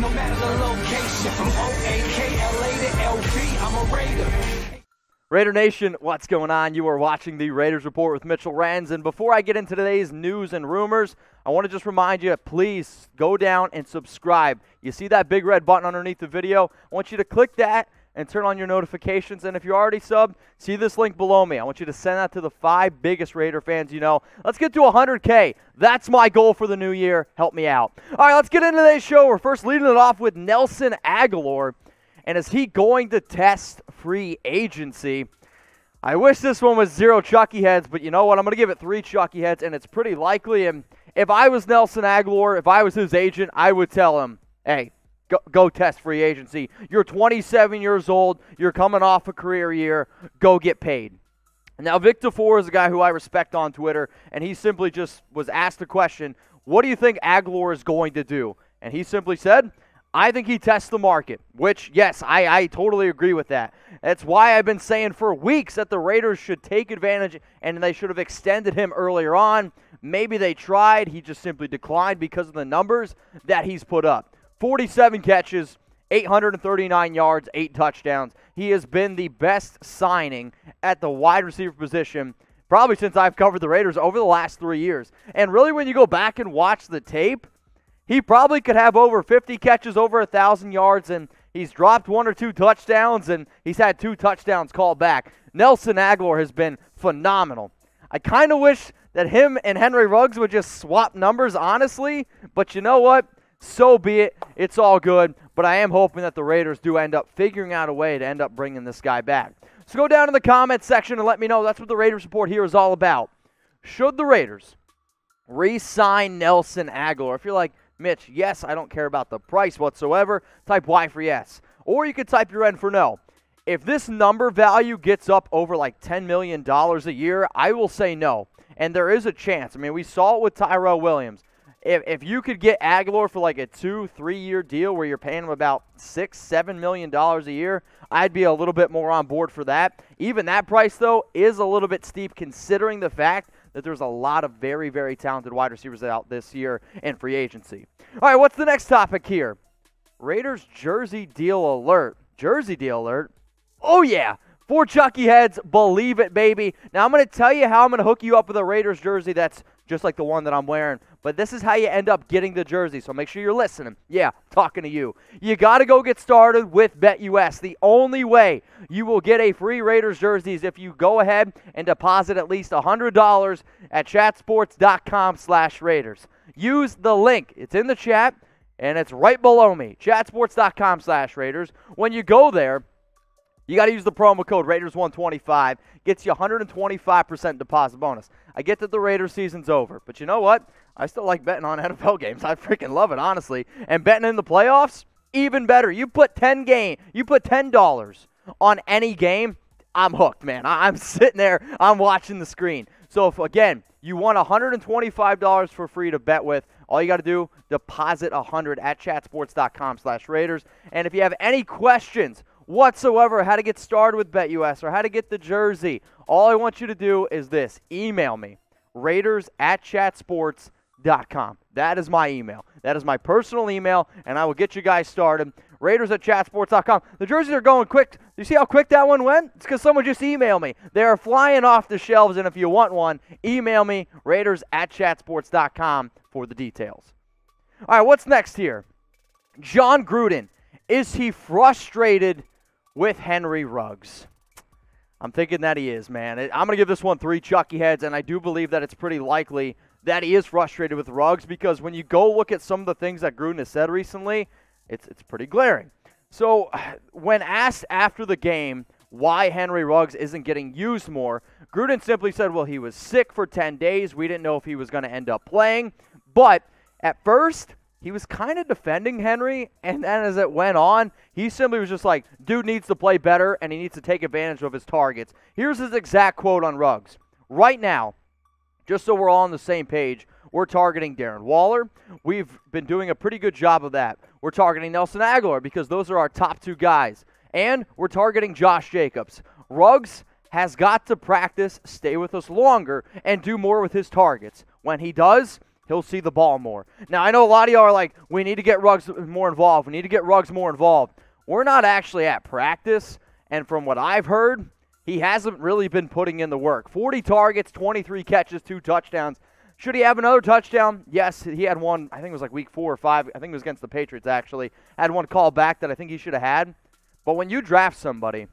no matter the location. From O-A-K-L-A to L-B, I'm a Raider. Raider Nation, what's going on? You are watching the Raiders Report with Mitchell Renz. And before I get into today's news and rumors, I want to just remind you, please go down and subscribe. You see that big red button underneath the video? I want you to click that and turn on your notifications. And if you're already subbed, see this link below me. I want you to send that to the 5 biggest Raider fans you know. Let's get to 100K. That's my goal for the new year. Help me out. All right, let's get into today's show. We're first leading it off with Nelson Agholor. And is he going to test free agency? I wish this one was 0 Chucky heads, but you know what? I'm going to give it 3 Chucky heads, and it's pretty likely. And if I was Nelson Agholor, if I was his agent, I would tell him, hey, go test free agency. You're 27 years old. You're coming off a career year. Go get paid. Now, Victor Four is a guy who I respect on Twitter, and he simply just was asked the question, what do you think Agholor is going to do? And he simply said, I think he tests the market, which, yes, I totally agree with that. That's why I've been saying for weeks that the Raiders should take advantage and they should have extended him earlier on. Maybe they tried. He just simply declined because of the numbers that he's put up. 47 catches, 839 yards, 8 touchdowns. He has been the best signing at the wide receiver position probably since I've covered the Raiders over the last 3 years. And really, when you go back and watch the tape, he probably could have over 50 catches, over 1,000 yards, and he's dropped 1 or 2 touchdowns, and he's had 2 touchdowns called back. Nelson Agholor has been phenomenal. I kind of wish that him and Henry Ruggs would just swap numbers, honestly, but you know what? So be it. It's all good, but I am hoping that the Raiders do end up figuring out a way to end up bringing this guy back. So go down in the comments section and let me know. That's what the Raiders Report here is all about. Should the Raiders re-sign Nelson Agholor? If you're like, Mitch, yes, I don't care about the price whatsoever, type Y for yes. Or you could type your N for no. If this number value gets up over like $10 million a year, I will say no. And there is a chance. I mean, we saw it with Tyrell Williams. If you could get Agholor for like a 2-3 year deal where you're paying him about $6-7 million a year, I'd be a little bit more on board for that. Even that price, though, is a little bit steep considering the fact that there's a lot of very, very talented wide receivers out this year in free agency. All right, what's the next topic here? Raiders jersey deal alert. Jersey deal alert? Oh, yeah. 4 Chucky heads, believe it, baby. Now, I'm going to tell you how I'm going to hook you up with a Raiders jersey that's just like the one that I'm wearing. But this is how you end up getting the jersey, so make sure you're listening. Yeah, talking to you. You got to go get started with BetUS. The only way you will get a free Raiders jersey is if you go ahead and deposit at least $100 at chatsports.com/Raiders. Use the link. It's in the chat, and it's right below me, chatsports.com/Raiders. When you go there, you got to use the promo code Raiders125. Gets you 125% deposit bonus. I get that the Raiders season's over, but you know what? I still like betting on NFL games. I freaking love it, honestly. And betting in the playoffs, even better. You put $10 on any game, I'm hooked, man. I'm sitting there, I'm watching the screen. So if, again, you want $125 for free to bet with, all you got to do, deposit $100 at chatsports.com/Raiders. And if you have any questions whatsoever, how to get started with BetUS or how to get the jersey, all I want you to do is this. Email me, Raiders@chatsports.com. That is my email. That is my personal email, and I will get you guys started. Raiders@chatsports.com. The jerseys are going quick. You see how quick that one went? It's because someone just emailed me. They are flying off the shelves, and if you want one, email me, Raiders@chatsports.com for the details. All right, what's next here? Jon Gruden. Is he frustrated with Henry Ruggs? I'm thinking that he is, man. I'm going to give this one 3 Chucky heads, and I do believe that it's pretty likely that he is frustrated with Ruggs because when you go look at some of the things that Gruden has said recently, it's pretty glaring. So when asked after the game why Henry Ruggs isn't getting used more, Gruden simply said, well, he was sick for 10 days. We didn't know if he was going to end up playing. But at first, he was kind of defending Henry, and then as it went on, he simply was just like, dude needs to play better, and he needs to take advantage of his targets. Here's his exact quote on Ruggs. Right now, just so we're all on the same page, we're targeting Darren Waller. We've been doing a pretty good job of that. We're targeting Nelson Agholor because those are our top 2 guys. And we're targeting Josh Jacobs. Ruggs has got to practice, stay with us longer, and do more with his targets. When he does, he'll see the ball more. Now, I know a lot of y'all are like, we need to get Ruggs more involved. We need to get Ruggs more involved. We're not actually at practice, and from what I've heard, he hasn't really been putting in the work. 40 targets, 23 catches, 2 touchdowns. Should he have another touchdown? Yes, he had one, I think it was like week 4 or 5. I think it was against the Patriots, actually. Had one call back that I think he should have had. But when you draft somebody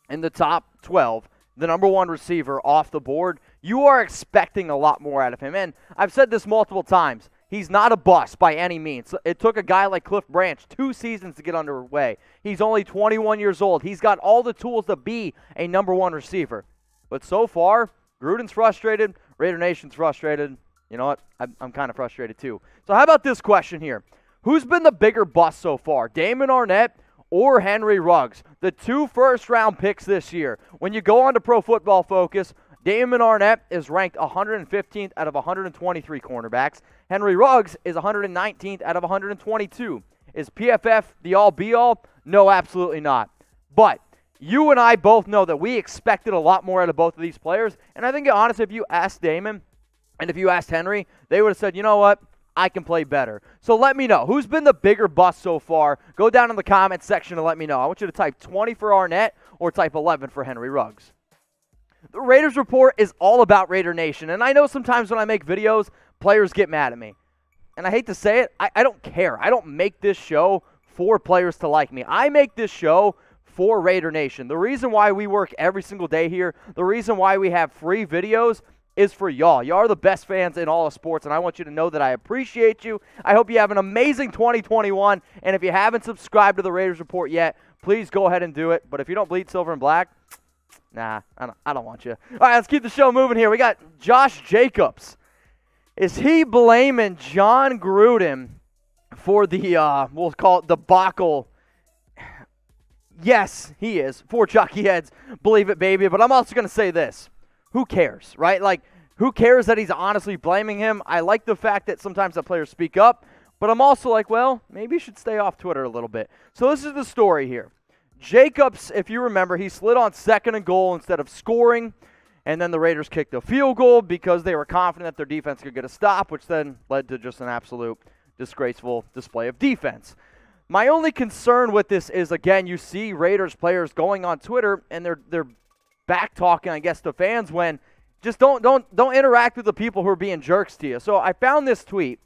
in the top 12, the number 1 receiver off the board, you are expecting a lot more out of him. And I've said this multiple times. He's not a bust by any means. It took a guy like Cliff Branch 2 seasons to get underway. He's only 21 years old. He's got all the tools to be a number 1 receiver. But so far, Gruden's frustrated. Raider Nation's frustrated. You know what? I'm kind of frustrated too. So how about this question here? Who's been the bigger bust so far? Damon Arnette or Henry Ruggs? The 2 first-round picks this year. When you go on to Pro Football Focus, Damon Arnette is ranked 115th out of 123 cornerbacks. Henry Ruggs is 119th out of 122. Is PFF the all-be-all? No, absolutely not. But you and I both know that we expected a lot more out of both of these players. And I think, honestly, if you asked Damon and if you asked Henry, they would have said, you know what? I can play better. So let me know. Who's been the bigger bust so far? Go down in the comments section and let me know. I want you to type 20 for Arnette or type 11 for Henry Ruggs. The Raiders Report is all about Raider Nation. And I know sometimes when I make videos, players get mad at me. And I hate to say it, I don't care. I don't make this show for players to like me. I make this show for Raider Nation. The reason why we work every single day here, the reason why we have free videos is for y'all. Y'all are the best fans in all of sports, and I want you to know that I appreciate you. I hope you have an amazing 2021, and if you haven't subscribed to the Raiders Report yet, please go ahead and do it. But if you don't bleed silver and black, nah, I don't want you. All right, let's keep the show moving here. We got Josh Jacobs. Is he blaming Jon Gruden for the, we'll call it debacle? Yes, he is. For Chucky Heads, believe it, baby. But I'm also going to say this. Who cares, right? Like, who cares that he's honestly blaming him? I like the fact that sometimes the players speak up, but I'm also like, well, maybe you should stay off Twitter a little bit. So this is the story here. Jacobs, if you remember, he slid on 2nd and goal instead of scoring, and then the Raiders kicked a field goal because they were confident that their defense could get a stop, which then led to just an absolute disgraceful display of defense. My only concern with this is, again, you see Raiders players going on Twitter, and they're back talking, I guess, to fans when just don't interact with the people who are being jerks to you. So I found this tweet,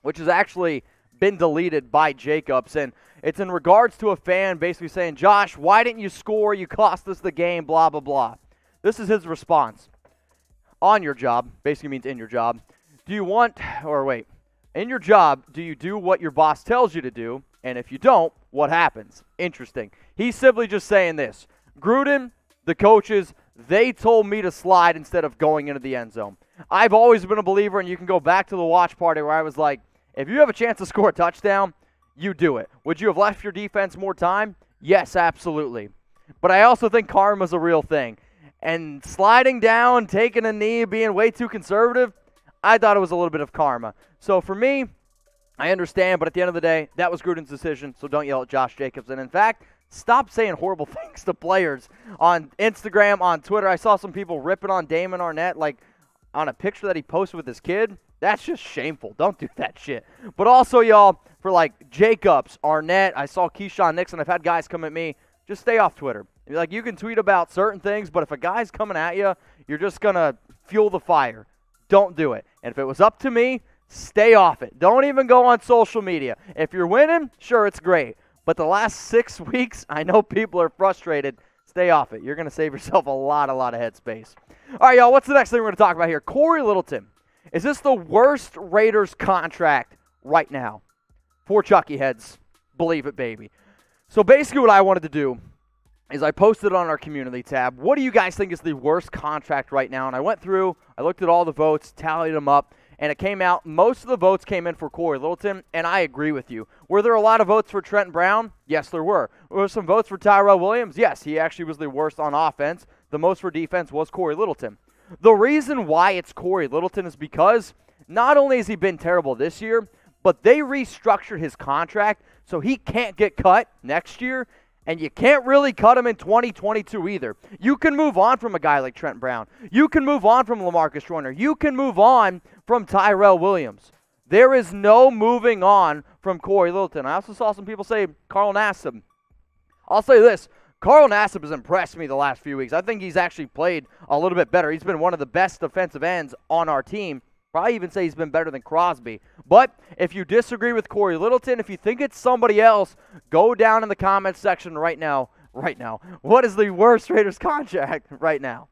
which has actually been deleted by Jacobs, and it's in regards to a fan basically saying, Josh, why didn't you score? You cost us the game, blah, blah, blah. This is his response. On your job, basically means in your job, in your job, do you do what your boss tells you to do? And if you don't, what happens? Interesting. He's simply just saying this. Gruden, the coaches, they told me to slide instead of going into the end zone. I've always been a believer, and you can go back to the watch party where I was like, if you have a chance to score a touchdown, you do it. Would you have left your defense more time? Yes, absolutely. But I also think karma's a real thing. And sliding down, taking a knee, being way too conservative, I thought it was a little bit of karma. So for me, I understand, but at the end of the day, that was Gruden's decision, so don't yell at Josh Jacobs. And in fact, stop saying horrible things to players on Instagram, on Twitter. I saw some people ripping on Damon Arnette, like on a picture that he posted with his kid. That's just shameful. Don't do that shit. But also, y'all, for like Jacobs, Arnette, I saw Keyshawn Nixon. I've had guys come at me. Just stay off Twitter. Like, you can tweet about certain things, but if a guy's coming at you, you're just going to fuel the fire. Don't do it. And if it was up to me, stay off it. Don't even go on social media. If you're winning, sure, it's great. But the last 6 weeks, I know people are frustrated. Stay off it. You're going to save yourself a lot of headspace. All right, y'all, what's the next thing we're going to talk about here? Cory Littleton. Is this the worst Raiders contract right now? For Chucky Heads, believe it, baby. So basically what I wanted to do is I posted on our community tab, what do you guys think is the worst contract right now? And I went through, I looked at all the votes, tallied them up, and it came out, most of the votes came in for Cory Littleton, and I agree with you. Were there a lot of votes for Trenton Brown? Yes, there were. Were there some votes for Tyrell Williams? Yes, he actually was the worst on offense. The most for defense was Cory Littleton. The reason why it's Cory Littleton is because not only has he been terrible this year, but they restructured his contract so he can't get cut next year, And you can't really cut him in 2022 either. You can move on from a guy like Trent Brown. You can move on from LaMarcus Joyner. You can move on from Tyrell Williams. There is no moving on from Cory Littleton. I also saw some people say Carl Nassib. I'll say this. Carl Nassib has impressed me the last few weeks. I think he's actually played a little bit better. He's been one of the best defensive ends on our team. Probably even say he's been better than Crosby. But if you disagree with Cory Littleton, if you think it's somebody else, go down in the comments section right now. What is the worst Raiders contract right now?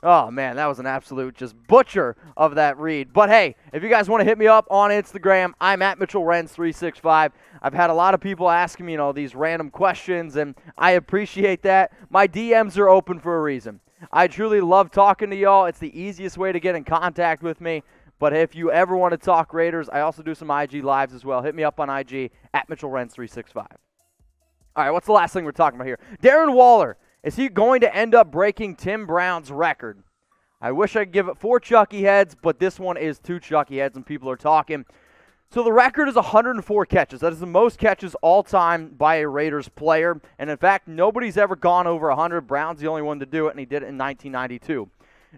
Oh, man, that was an absolute just butcher of that read. But, hey, if you guys want to hit me up on Instagram, I'm at MitchellRenz365. I've had a lot of people asking me, these random questions, and I appreciate that. My DMs are open for a reason. I truly love talking to y'all. It's the easiest way to get in contact with me. But if you ever want to talk Raiders, I also do some IG lives as well. Hit me up on IG at MitchellRenz365. All right, what's the last thing we're talking about here? Darren Waller. Is he going to end up breaking Tim Brown's record? I wish I could give it 4 Chucky heads, but this one is 2 Chucky heads, and people are talking. So the record is 104 catches. That is the most catches all time by a Raiders player. And, in fact, nobody's ever gone over 100. Brown's the only one to do it, and he did it in 1992.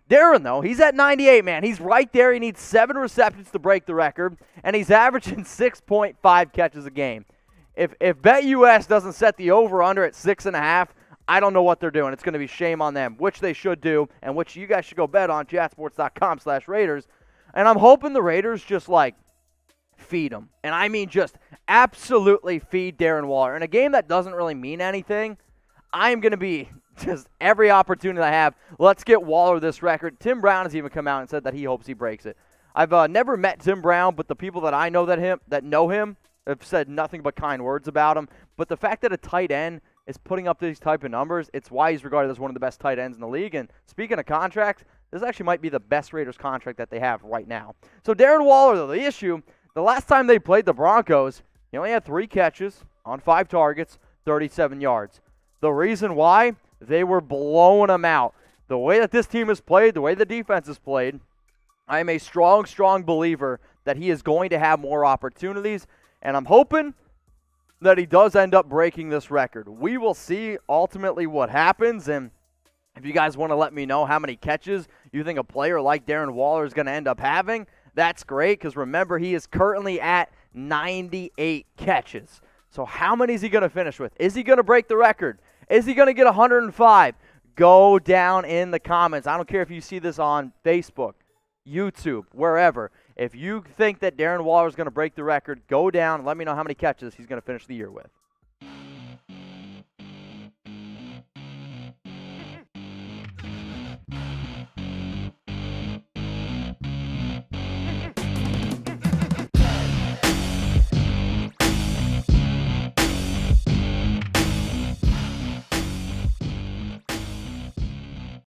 Darren, though, he's at 98, man. He's right there. He needs 7 receptions to break the record, and he's averaging 6.5 catches a game. If BetUS doesn't set the over-under at 6.5, I don't know what they're doing. It's going to be shame on them, which they should do, and which you guys should go bet on, chatsports.com/Raiders. And I'm hoping the Raiders just, feed him. And I mean just absolutely feed Darren Waller. In a game that doesn't really mean anything, I'm going to be just every opportunity I have, let's get Waller this record. Tim Brown has even come out and said that he hopes he breaks it. I've never met Tim Brown, but the people that I know that know him have said nothing but kind words about him. But the fact that a tight end is putting up these type of numbers, it's why he's regarded as one of the best tight ends in the league. And speaking of contracts, this actually might be the best Raiders contract that they have right now. So Darren Waller, though, the issue, the last time they played the Broncos, he only had 3 catches on 5 targets, 37 yards. The reason why? They were blowing him out. The way that this team has played, the way the defense has played, I am a strong, strong believer that he is going to have more opportunities, and I'm hoping that he does end up breaking this record. We will see ultimately what happens, and if you guys want to let me know how many catches you think a player like Darren Waller is going to end up having, that's great, because remember, he is currently at 98 catches. So how many is he going to finish with? Is he going to break the record? Is he going to get 105? Go down in the comments. I don't care if you see this on Facebook, YouTube, wherever. If you think that Darren Waller is going to break the record, go down and let me know how many catches he's going to finish the year with.